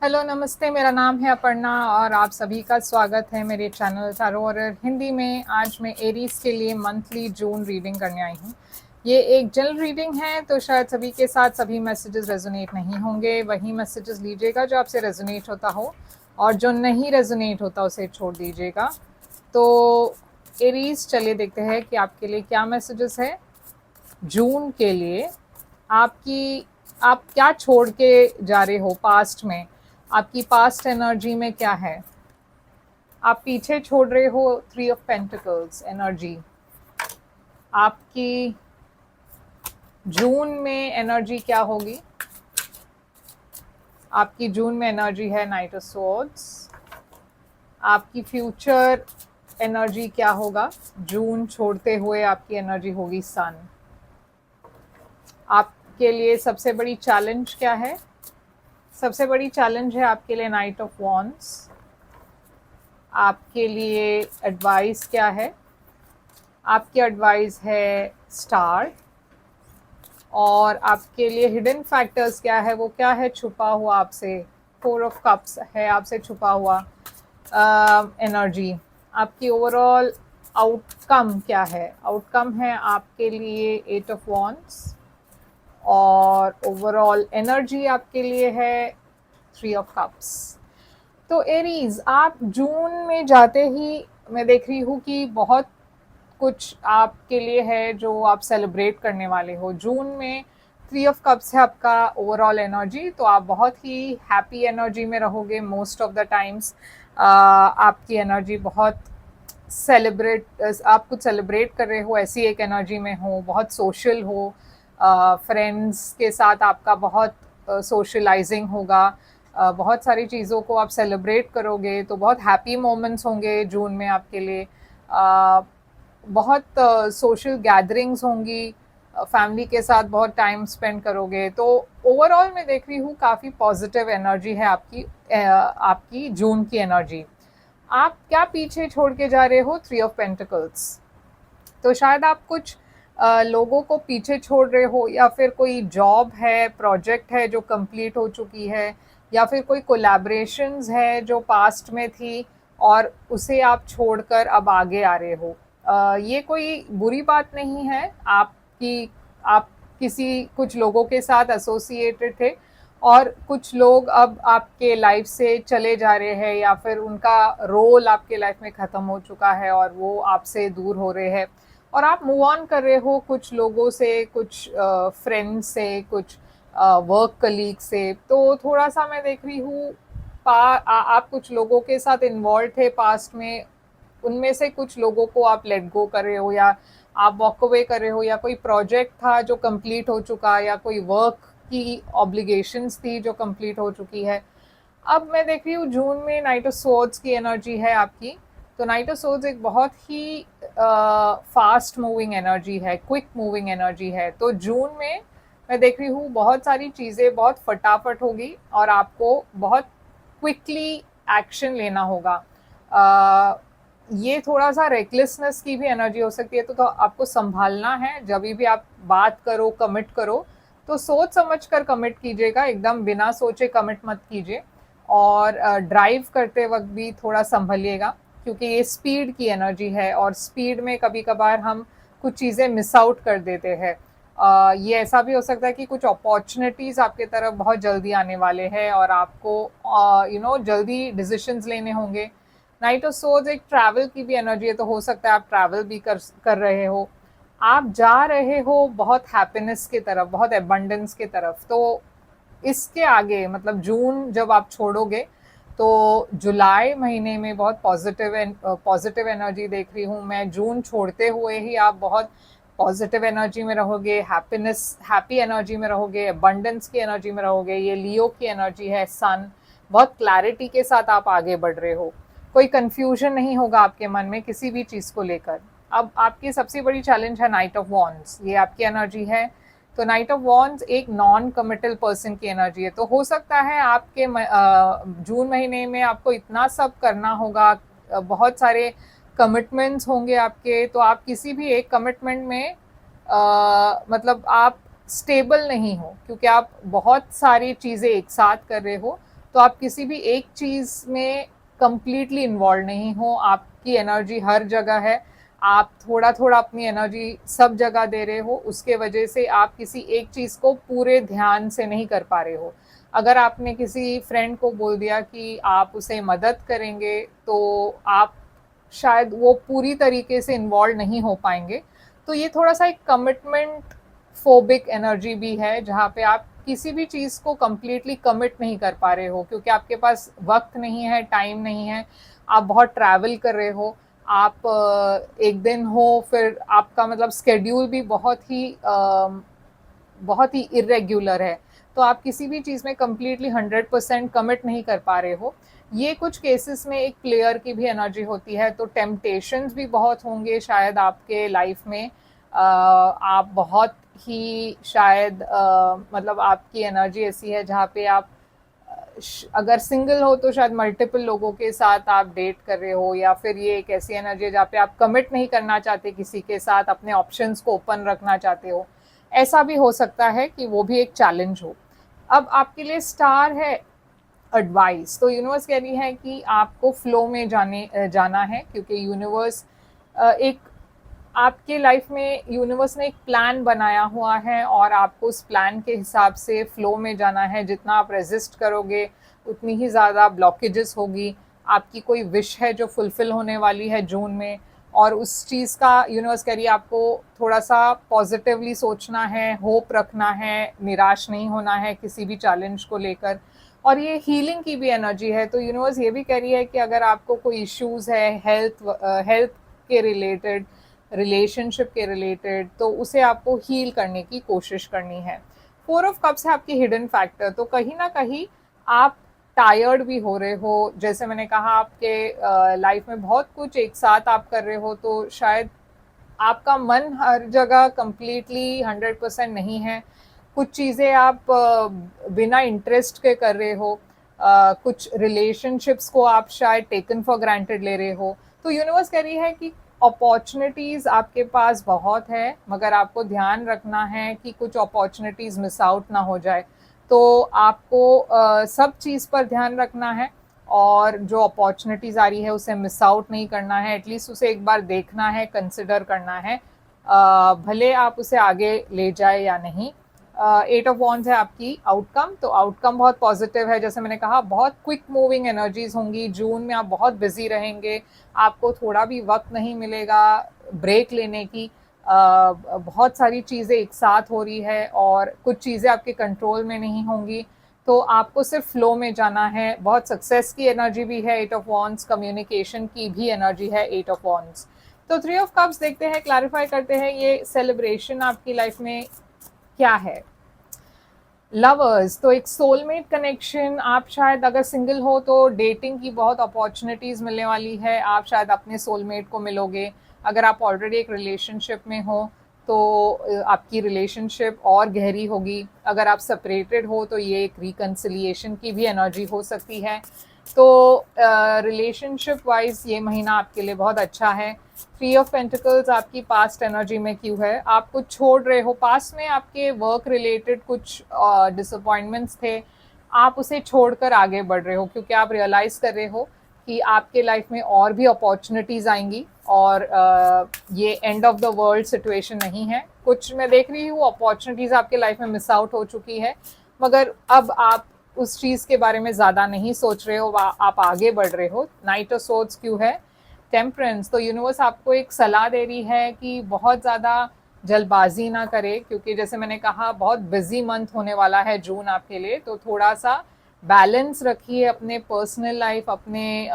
Hello नमस्ते, मेरा नाम है अपर्णा और आप सभी का स्वागत है मेरे चैनल टैरो हॉरर हिंदी में। आज मैं एरीज के लिए मंथली जून रीडिंग करने आई हूँ। ये एक जनरल रीडिंग है, तो शायद सभी के साथ सभी मैसेजेस रेजोनेट नहीं होंगे। वही मैसेजेस लीजिएगा जो आपसे रेजोनेट होता हो, और जो नहीं रेजोनेट होता उसे छोड़ दीजिएगा। तो एरीज, चलिए देखते हैं कि आपके लिए क्या मैसेजेस है जून के लिए। आपकी आप क्या छोड़ के जा रहे हो पास्ट में? आपकी पास्ट एनर्जी में क्या है? आप पीछे छोड़ रहे हो 3 ऑफ पेंटिकल्स एनर्जी। आपकी जून में एनर्जी क्या होगी? आपकी जून में एनर्जी है नाइट ऑफ स्वॉर्ड्स। आपकी फ्यूचर एनर्जी क्या होगा? जून छोड़ते हुए आपकी एनर्जी होगी सन। आपके लिए सबसे बड़ी चैलेंज क्या है? सबसे बड़ी चैलेंज है आपके लिए नाइट ऑफ वॉन्ड्स। आपके लिए एडवाइस क्या है? आपकी एडवाइस है स्टार। और आपके लिए हिडन फैक्टर्स क्या है? वो क्या है छुपा हुआ आपसे? 4 ऑफ कप्स है आपसे छुपा हुआ एनर्जी। आपकी ओवरऑल आउटकम क्या है? आउटकम है आपके लिए 8 ऑफ वॉन्ड्स, और ओवरऑल एनर्जी आपके लिए है 3 ऑफ कप्स। तो एरीज, आप जून में जाते ही मैं देख रही हूँ कि बहुत कुछ आपके लिए है जो आप सेलिब्रेट करने वाले हो जून में। 3 ऑफ कप्स है आपका ओवरऑल एनर्जी, तो आप बहुत ही हैप्पी एनर्जी में रहोगे मोस्ट ऑफ द टाइम्स। आपकी एनर्जी बहुत सेलिब्रेट, आप कुछ सेलिब्रेट कर रहे हो ऐसी एक एनर्जी में हो, बहुत सोशल हो। फ्रेंड्स के साथ आपका बहुत सोशलाइजिंग होगा। बहुत सारी चीज़ों को आप सेलिब्रेट करोगे, तो बहुत हैप्पी मोमेंट्स होंगे जून में आपके लिए। बहुत सोशल गैदरिंग्स होंगी, फैमिली के साथ बहुत टाइम स्पेंड करोगे। तो ओवरऑल मैं देख रही हूँ काफ़ी पॉजिटिव एनर्जी है आपकी जून की एनर्जी। आप क्या पीछे छोड़ के जा रहे हो? 3 ऑफ पेंटिकल्स। तो शायद आप कुछ लोगों को पीछे छोड़ रहे हो, या फिर कोई जॉब है, प्रोजेक्ट है जो कंप्लीट हो चुकी है, या फिर कोई कोलैबोरेशंस है जो पास्ट में थी और उसे आप छोड़कर अब आगे आ रहे हो। ये कोई बुरी बात नहीं है आपकी। आप किसी कुछ लोगों के साथ एसोसिएटेड थे, और कुछ लोग अब आपके लाइफ से चले जा रहे हैं, या फिर उनका रोल आपके लाइफ में ख़त्म हो चुका है और वो आपसे दूर हो रहे हैं, और आप मूव ऑन कर रहे हो कुछ लोगों से, कुछ फ्रेंड्स से, कुछ वर्क कलीग से। तो थोड़ा सा मैं देख रही हूँ आप कुछ लोगों के साथ इन्वॉल्व थे पास्ट में, उनमें से कुछ लोगों को आप लेट गो कर रहे हो, या आप वॉक अवे कर रहे हो, या कोई प्रोजेक्ट था जो कंप्लीट हो चुका, या कोई वर्क की ऑब्लिगेशंस थी जो कंप्लीट हो चुकी है। अब मैं देख रही हूँ जून में नाइट ऑफ सोर्ड्स की एनर्जी है आपकी। तो नाइट ऑफ सोर्ड्स एक बहुत ही फास्ट मूविंग एनर्जी है, क्विक मूविंग एनर्जी है। तो जून में मैं देख रही हूँ बहुत सारी चीज़ें बहुत फटाफट होगी, और आपको बहुत क्विकली एक्शन लेना होगा। ये थोड़ा सा रेकलेसनेस की भी एनर्जी हो सकती है, तो आपको संभालना है। जब भी आप बात करो, कमिट करो, तो सोच समझ कर कमिट कीजिएगा, एकदम बिना सोचे कमिट मत कीजिए। और ड्राइव करते वक्त भी थोड़ा संभलिएगा, क्योंकि ये स्पीड की एनर्जी है, और स्पीड में कभी कभार हम कुछ चीज़ें मिस आउट कर देते हैं। ये ऐसा भी हो सकता है कि कुछ अपॉर्चुनिटीज़ आपके तरफ बहुत जल्दी आने वाले हैं, और आपको जल्दी डिसीजंस लेने होंगे। नाइट ऑफ सोर्ड्स एक ट्रैवल की भी एनर्जी है, तो हो सकता है आप ट्रैवल भी कर रहे हो। आप जा रहे हो बहुत हैप्पीनेस की तरफ, बहुत एबंडेंस की तरफ। तो इसके आगे मतलब जून जब आप छोड़ोगे, तो जुलाई महीने में बहुत पॉजिटिव एनर्जी देख रही हूँ मैं। जून छोड़ते हुए ही आप बहुत पॉजिटिव एनर्जी में रहोगे, हैप्पी एनर्जी में रहोगे, अबंडेंस की एनर्जी में रहोगे। ये लियो की एनर्जी है, सन। बहुत क्लैरिटी के साथ आप आगे बढ़ रहे हो, कोई कंफ्यूजन नहीं होगा आपके मन में किसी भी चीज़ को लेकर। अब आपकी सबसे बड़ी चैलेंज है नाइट ऑफ वॉन्ड्स, ये आपकी एनर्जी है। तो नाइट ऑफ वॉन्ड्स एक नॉन कमिटल पर्सन की एनर्जी है। तो हो सकता है आपके जून महीने में आपको इतना सब करना होगा, बहुत सारे कमिटमेंट्स होंगे आपके। तो आप किसी भी एक कमिटमेंट में मतलब आप स्टेबल नहीं हो, क्योंकि आप बहुत सारी चीज़ें एक साथ कर रहे हो। तो आप किसी भी एक चीज़ में कंप्लीटली इन्वॉल्व नहीं हो, आपकी एनर्जी हर जगह है, आप थोड़ा थोड़ा अपनी एनर्जी सब जगह दे रहे हो, उसके वजह से आप किसी एक चीज़ को पूरे ध्यान से नहीं कर पा रहे हो। अगर आपने किसी फ्रेंड को बोल दिया कि आप उसे मदद करेंगे, तो आप शायद वो पूरी तरीके से इन्वॉल्व नहीं हो पाएंगे। तो ये थोड़ा सा एक कमिटमेंट फोबिक एनर्जी भी है, जहाँ पे आप किसी भी चीज़ को कंप्लीटली कमिट नहीं कर पा रहे हो, क्योंकि आपके पास वक्त नहीं है, टाइम नहीं है, आप बहुत ट्रैवल कर रहे हो, आप एक दिन हो, फिर आपका मतलब स्केड्यूल भी बहुत ही इरेग्युलर है, तो आप किसी भी चीज़ में कंप्लीटली 100% कमिट नहीं कर पा रहे हो। ये कुछ केसेस में एक प्लेयर की भी एनर्जी होती है, तो टेम्पटेशंस भी बहुत होंगे शायद आपके लाइफ में। आप बहुत ही शायद मतलब आपकी एनर्जी ऐसी है जहाँ पे आप अगर सिंगल हो तो शायद मल्टीपल लोगों के साथ आप डेट कर रहे हो, या फिर ये एक ऐसी एनर्जी है जहाँ पे आप कमिट नहीं करना चाहते किसी के साथ, अपने ऑप्शंस को ओपन रखना चाहते हो। ऐसा भी हो सकता है कि वो भी एक चैलेंज हो। अब आपके लिए स्टार है एडवाइस, तो यूनिवर्स कह रही है कि आपको फ्लो में जाना है, क्योंकि यूनिवर्स एक आपके लाइफ में यूनिवर्स ने एक प्लान बनाया हुआ है, और आपको उस प्लान के हिसाब से फ्लो में जाना है। जितना आप रेजिस्ट करोगे उतनी ही ज़्यादा ब्लॉकेजेस होगी। आपकी कोई विश है जो फुलफिल होने वाली है जून में, और उस चीज़ का यूनिवर्स कह रही है आपको थोड़ा सा पॉजिटिवली सोचना है, होप रखना है, निराश नहीं होना है किसी भी चैलेंज को लेकर। और ये हीलिंग की भी एनर्जी है, तो यूनिवर्स ये भी कह रही है कि अगर आपको कोई इश्यूज है हेल्थ के रिलेटेड, रिलेशनशिप के रिलेटेड, तो उसे आपको हील करने की कोशिश करनी है। 4 ऑफ कप्स है आपकी हिडन फैक्टर, तो कहीं ना कहीं आप टायर्ड भी हो रहे हो। जैसे मैंने कहा, आपके लाइफ में बहुत कुछ एक साथ आप कर रहे हो, तो शायद आपका मन हर जगह कंप्लीटली 100% नहीं है। कुछ चीज़ें आप बिना इंटरेस्ट के कर रहे हो, कुछ रिलेशनशिप्स को आप शायद टेकन फॉर ग्रांटेड ले रहे हो। तो यूनिवर्स कह रही है कि अपॉर्चुनिटीज़ आपके पास बहुत है, मगर आपको ध्यान रखना है कि कुछ अपॉर्चुनिटीज़ मिस आउट ना हो जाए। तो आपको सब चीज़ पर ध्यान रखना है, और जो अपॉर्चुनिटीज़ आ रही है उसे मिस आउट नहीं करना है, एटलीस्ट उसे एक बार देखना है, कंसिडर करना है, भले आप उसे आगे ले जाए या नहीं। 8 ऑफ वॉन्ड्स है आपकी आउटकम, तो आउटकम बहुत पॉजिटिव है। जैसे मैंने कहा, बहुत क्विक मूविंग एनर्जीज होंगी जून में, आप बहुत बिजी रहेंगे, आपको थोड़ा भी वक्त नहीं मिलेगा ब्रेक लेने की। बहुत सारी चीज़ें एक साथ हो रही है, और कुछ चीज़ें आपके कंट्रोल में नहीं होंगी, तो आपको सिर्फ फ्लो में जाना है। बहुत सक्सेस की एनर्जी भी है 8 ऑफ वॉन्ड्स, कम्युनिकेशन की भी एनर्जी है 8 ऑफ वॉन्ड्स। तो 3 ऑफ कप्स देखते हैं, क्लैरिफाई करते हैं ये सेलिब्रेशन आपकी लाइफ में क्या है। लवर्स, तो एक सोलमेट कनेक्शन, आप शायद अगर सिंगल हो तो डेटिंग की बहुत अपॉर्चुनिटीज़ मिलने वाली है, आप शायद अपने सोलमेट को मिलोगे। अगर आप ऑलरेडी एक रिलेशनशिप में हो तो आपकी रिलेशनशिप और गहरी होगी। अगर आप सेपरेटेड हो तो ये एक रिकन्सिलिएशन की भी एनर्जी हो सकती है। तो रिलेशनशिप वाइज ये महीना आपके लिए बहुत अच्छा है। 3 ऑफ पेंटिकल्स आपकी पास्ट एनर्जी में क्यों है, आप कुछ छोड़ रहे हो, पास्ट में आपके वर्क रिलेटेड कुछ डिसअपॉइंटमेंट्स थे, आप उसे छोड़कर आगे बढ़ रहे हो, क्योंकि आप रियलाइज कर रहे हो कि आपके लाइफ में और भी अपॉर्चुनिटीज़ आएंगी, और ये end of the world situation नहीं है। कुछ मैं देख रही हूँ अपॉर्चुनिटीज़ आपके लाइफ में मिस आउट हो चुकी है, मगर अब आप उस चीज़ के बारे में ज़्यादा नहीं सोच रहे हो, आप आगे बढ़ रहे हो। नाइट ऑफ सोर्ड्स क्यों है, टेम्परेंस, तो यूनिवर्स आपको एक सलाह दे रही है कि बहुत ज़्यादा जल्दबाजी ना करे, क्योंकि जैसे मैंने कहा बहुत बिजी मंथ होने वाला है जून आपके लिए, तो थोड़ा सा बैलेंस रखिए अपने पर्सनल लाइफ, अपने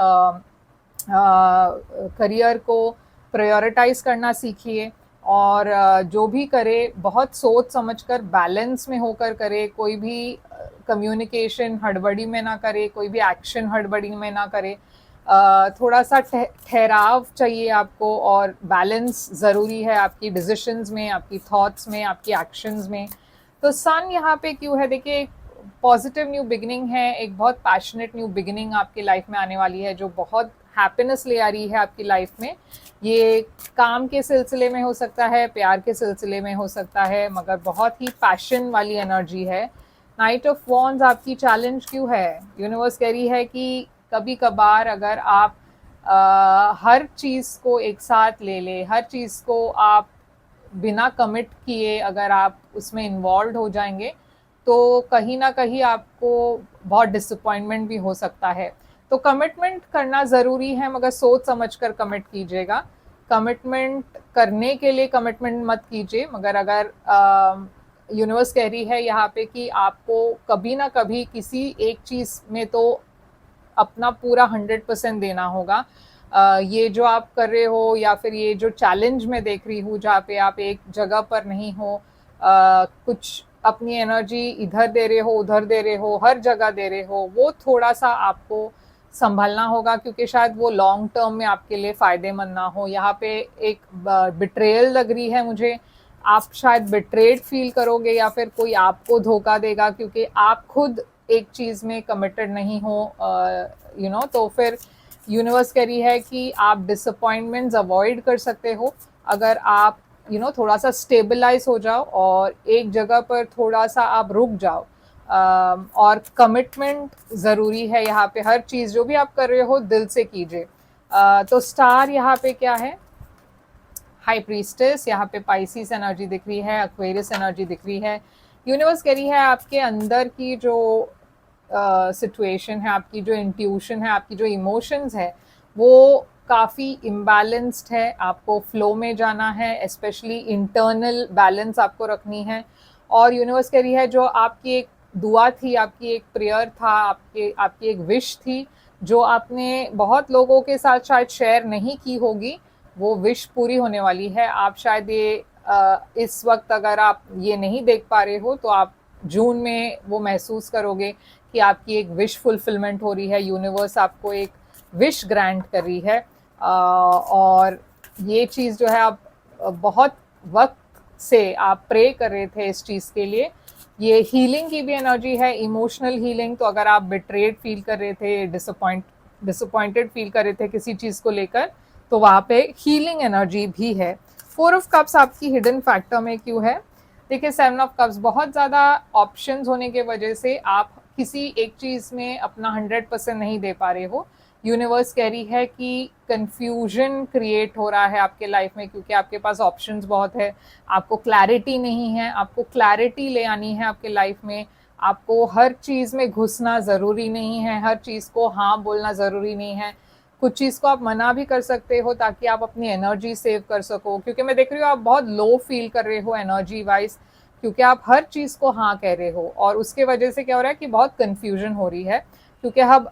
करियर को प्रायोरिटाइज करना सीखिए, और जो भी करे बहुत सोच समझकर बैलेंस में होकर करे। कोई भी कम्युनिकेशन हड़बड़ी में ना करे, कोई भी एक्शन हड़बड़ी में ना करे। थोड़ा सा ठहराव चाहिए आपको, और बैलेंस ज़रूरी है आपकी डिसीशंस में, आपकी थॉट्स में, आपकी एक्शंस में। तो सन यहाँ पे क्यों है, देखिए पॉजिटिव न्यू बिगिनिंग है, एक बहुत पैशनेट न्यू बिगिनिंग आपकी लाइफ में आने वाली है, जो बहुत हैप्पीनेस ले आ रही है आपकी लाइफ में। ये काम के सिलसिले में हो सकता है, प्यार के सिलसिले में हो सकता है, मगर बहुत ही पैशन वाली एनर्जी है। नाइट ऑफ वॉन्ड्स आपकी चैलेंज क्यों है? यूनिवर्स कह रही है कि कभी कभार अगर आप हर चीज़ को एक साथ ले ले, हर चीज़ को आप बिना कमिट किए अगर आप उसमें इन्वॉल्व हो जाएंगे तो कहीं ना कहीं आपको बहुत डिसअपॉइंटमेंट भी हो सकता है। तो कमिटमेंट करना ज़रूरी है, मगर सोच समझ कर कमिट कीजिएगा। कमिटमेंट करने के लिए कमिटमेंट मत कीजिए, मगर अगर यूनिवर्स कह रही है यहाँ पे कि आपको कभी ना कभी किसी एक चीज़ में तो अपना पूरा 100% देना होगा। ये जो आप कर रहे हो या फिर ये जो चैलेंज मैं देख रही हूँ जहाँ पे आप एक जगह पर नहीं हो, कुछ अपनी एनर्जी इधर दे रहे हो, उधर दे रहे हो, हर जगह दे रहे हो, वो थोड़ा सा आपको संभलना होगा, क्योंकि शायद वो लॉन्ग टर्म में आपके लिए फ़ायदेमंद ना हो। यहाँ पे एक बिट्रेयल लग रही है मुझे, आप शायद बिट्रेड फील करोगे या फिर कोई आपको धोखा देगा, क्योंकि आप खुद एक चीज़ में कमिटेड नहीं हो, तो फिर यूनिवर्स कह रही है कि आप डिसअपॉइंटमेंट्स अवॉइड कर सकते हो अगर आप थोड़ा सा स्टेबलाइज हो जाओ और एक जगह पर थोड़ा सा आप रुक जाओ। और कमिटमेंट ज़रूरी है यहाँ पे, हर चीज़ जो भी आप कर रहे हो दिल से कीजिए। तो स्टार यहाँ पे क्या है? हाई प्रीस्टेस, यहाँ पे पाइसिस एनर्जी दिख रही है, एक्वेरियस एनर्जी दिख रही है। यूनिवर्स कह रही है आपके अंदर की जो सिचुएशन है, आपकी जो इंट्यूशन है, आपकी जो इमोशंस है, वो काफ़ी इम्बैलेंस्ड है। आपको फ्लो में जाना है, स्पेशली इंटरनल बैलेंस आपको रखनी है। और यूनिवर्स कह रही है जो आपकी एक दुआ थी, आपकी एक प्रेयर था, आपकी एक विश थी, जो आपने बहुत लोगों के साथ शायद शेयर नहीं की होगी, वो विश पूरी होने वाली है। आप शायद ये इस वक्त अगर आप ये नहीं देख पा रहे हो तो आप जून में वो महसूस करोगे कि आपकी एक विश फुलफिलमेंट हो रही है। यूनिवर्स आपको एक विश ग्रांट कर रही है, और ये चीज़ जो है आप बहुत वक्त से आप प्रे कर रहे थे इस चीज़ के लिए। ये हीलिंग की भी एनर्जी है, इमोशनल हीलिंग। तो अगर आप बिट्रेड फील कर रहे थे, डिसअपॉइंटेड फील कर रहे थे किसी चीज़ को लेकर, तो वहाँ पे हीलिंग एनर्जी भी है। 4 ऑफ कप्स आपकी हिडन फैक्टर में क्यों है? देखिए 7 ऑफ कप्स, बहुत ज़्यादा ऑप्शंस होने के वजह से आप किसी एक चीज़ में अपना 100% नहीं दे पा रहे हो। यूनिवर्स कह रही है कि कंफ्यूजन क्रिएट हो रहा है आपके लाइफ में, क्योंकि आपके पास ऑप्शंस बहुत है, आपको क्लैरिटी नहीं है। आपको क्लैरिटी ले आनी है आपके लाइफ में। आपको हर चीज़ में घुसना ज़रूरी नहीं है, हर चीज़ को हाँ बोलना ज़रूरी नहीं है। कुछ चीज़ को आप मना भी कर सकते हो ताकि आप अपनी एनर्जी सेव कर सको, क्योंकि मैं देख रही हूँ आप बहुत लो फील कर रहे हो एनर्जी वाइज, क्योंकि आप हर चीज़ को हाँ कह रहे हो। और उसके वजह से क्या हो रहा है कि बहुत कन्फ्यूजन हो रही है, क्योंकि अब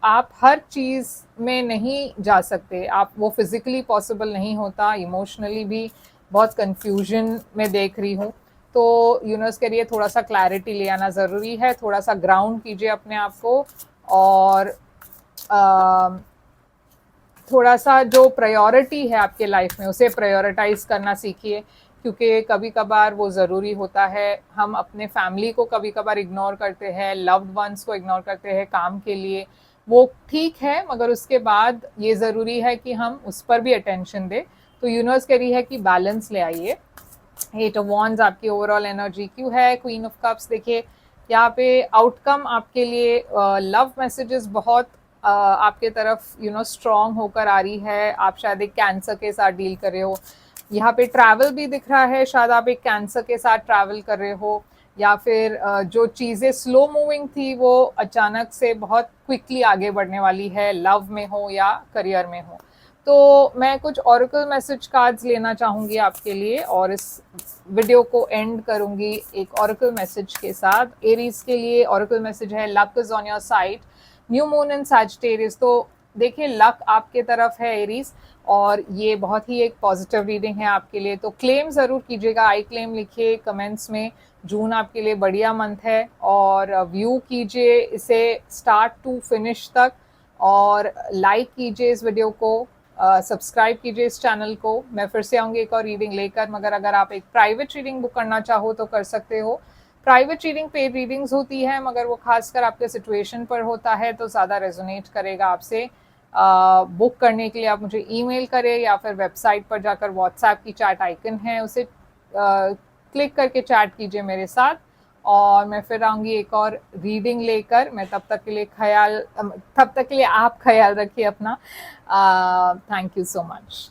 आप हर चीज़ में नहीं जा सकते, आप वो फिज़िकली पॉसिबल नहीं होता, इमोशनली भी बहुत कन्फ्यूजन में देख रही हूँ। तो यूनिवर्स के लिए थोड़ा सा क्लैरिटी ले आना ज़रूरी है, थोड़ा सा ग्राउंड कीजिए अपने आप को, और थोड़ा सा जो प्रायोरिटी है आपके लाइफ में उसे प्रायोरिटाइज करना सीखिए, क्योंकि कभी कभार वो ज़रूरी होता है। हम अपने फैमिली को कभी कभार इग्नोर करते हैं, लव्ड वंस को इग्नोर करते हैं काम के लिए, वो ठीक है, मगर उसके बाद ये ज़रूरी है कि हम उस पर भी अटेंशन दें। तो यूनिवर्स कह रही है कि बैलेंस ले आइए। 8 ऑफ वॉन्ड्स आपकी ओवरऑल एनर्जी क्यों है? क्वीन ऑफ कप्स, देखिए यहाँ पे आउटकम आपके लिए लव मैसेजेस बहुत आपके तरफ स्ट्रॉन्ग होकर आ रही है। आप शायद एक कैंसर के साथ डील कर रहे हो, यहाँ पे ट्रैवल भी दिख रहा है, शायद आप एक कैंसर के साथ ट्रैवल कर रहे हो, या फिर जो चीज़ें स्लो मूविंग थी वो अचानक से बहुत क्विकली आगे बढ़ने वाली है, लव में हो या करियर में हो। तो मैं कुछ ऑरेकल मैसेज कार्ड्स लेना चाहूँगी आपके लिए, और इस वीडियो को एंड करूँगी एक ऑरेकल मैसेज के साथ। एरीज के लिए ऑरेकल मैसेज है, luck is on your side, new moon in Sagittarius. तो देखिए लक आपके तरफ है एरीज, और ये बहुत ही एक पॉजिटिव रीडिंग है आपके लिए। तो क्लेम ज़रूर कीजिएगा, आई क्लेम लिखिए कमेंट्स में। जून आपके लिए बढ़िया मंथ है, और व्यू कीजिए इसे स्टार्ट टू फिनिश तक, और लाइक कीजिए इस वीडियो को, सब्सक्राइब कीजिए इस चैनल को। मैं फिर से आऊँगी एक और रीडिंग लेकर, मगर अगर आप एक प्राइवेट रीडिंग बुक करना चाहो तो कर सकते हो। प्राइवेट रीडिंग पेड रीडिंग्स होती है, मगर वो खासकर आपके सिचुएशन पर होता है, तो ज़्यादा रेजोनेट करेगा आपसे। बुक करने के लिए आप मुझे ईमेल करें, या फिर वेबसाइट पर जाकर व्हाट्सएप की चैट आइकन है उसे क्लिक करके चैट कीजिए मेरे साथ, और मैं फिर आऊँगी एक और रीडिंग लेकर। मैं तब तक के लिए आप ख्याल रखिए अपना। Thank you so much.